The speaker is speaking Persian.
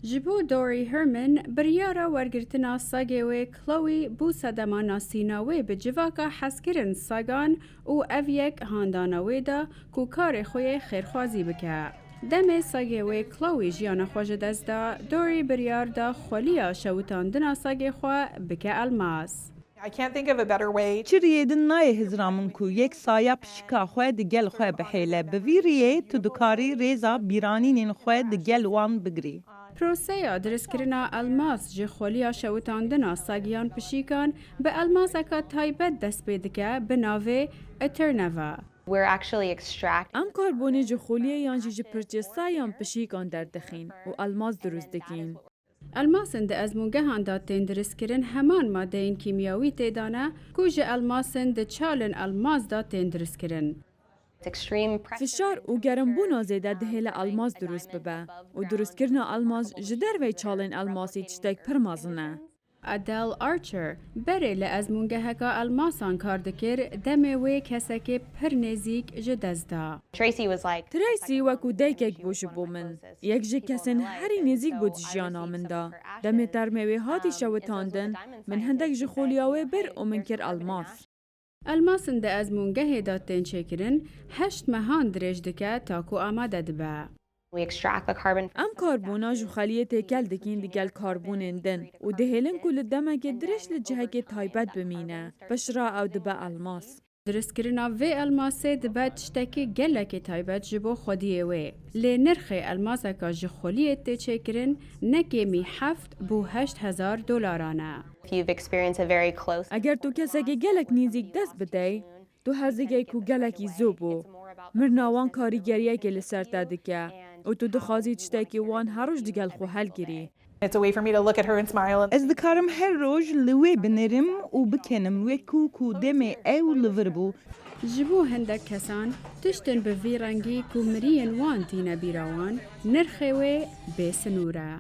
جبو دوری هرمن بریارا ورگرتنا ساگوی کلوی بو سدما سیناوی به جواکا حسکرن ساگان و اویک هانداناوی دا کو کار خوی خیرخوازی بکه. دم ساگوی کلوی جیانا خوش دست دا دوری بریار دا خولیا شوتاندنا ساگی خوا بکه الماس. I can't think of a better way. چریدن نای هزرامن کو یک سایه پشکا خواه دگل خواه بحیله بویریه تو دکاری ریزا بیرانین خواه دگل وان بگری. پروسه درسکرنا الماس جه خولیا شوتاندنا ساگیان پشیکان به الماس اکا تایبت دست پیدکه به ناوه اترنوا. We're actually extracting. ام کاربونی جخولیه یان جی پرچستا یان پشیکان در دخین و الماس دروست دکین. الماسن ده از مونگهان دا تین درسکرن همان ماده این کیمیاوی تیدانه کو جه الماسن ده چالن الماس دا تین درسکرن. Extreme pressure. فشار و گرمبونا زیده دهیل الماس دروست ببه و درست کرنا الماس جدر وی چالن الماسی چتک پرمازنه. ادل آرچر بره لأز مونگهکا الماسان کار دکر دمه وی کسک پر نزیک جدزدا. Tracy was like, تریسی وکو دیکک بوش بو من. یک جه کسین هری نزیک بود جیانا من دا. دمه ترموی هاتی شوتاندن من هندک جخولیاوی بر و من کر الماس. الماسن ده از مونگه دا تین چکرن 8 مهان درج دکه تاکو آماده دبه. we extract the carbon. ام کاربونا جو خلیه تکل دکین دیگل کاربونین دن و دهیلن کل دمک درش لجهک تایبت بمینه بشرا او دبه الماس. درسکرنا وی الماسه دبه تشتکی گلک تایبت جبو خودیه وی. لی نرخ الماسه که جخولیه تی چکرن نکیمی 7 بو 8,000 دلارانه. If you've experienced a very close. اگر تو کسی که گلک نیزیک دست بده تو هزیگه کو گلکی زوبو مرناوان کاریگریه که لسر تدکه و تو دخوازی چتکی وان هروش دیگل خو حل گیری. It's a way for me to look at her and smile. از دکارم هر روز لوی بنرم و بکنم وکو کو دمه او لوربو. جبو هندک کسان تشتن به ویرنگی کو مرین وان تینه بیراوان نرخوی بسنوره.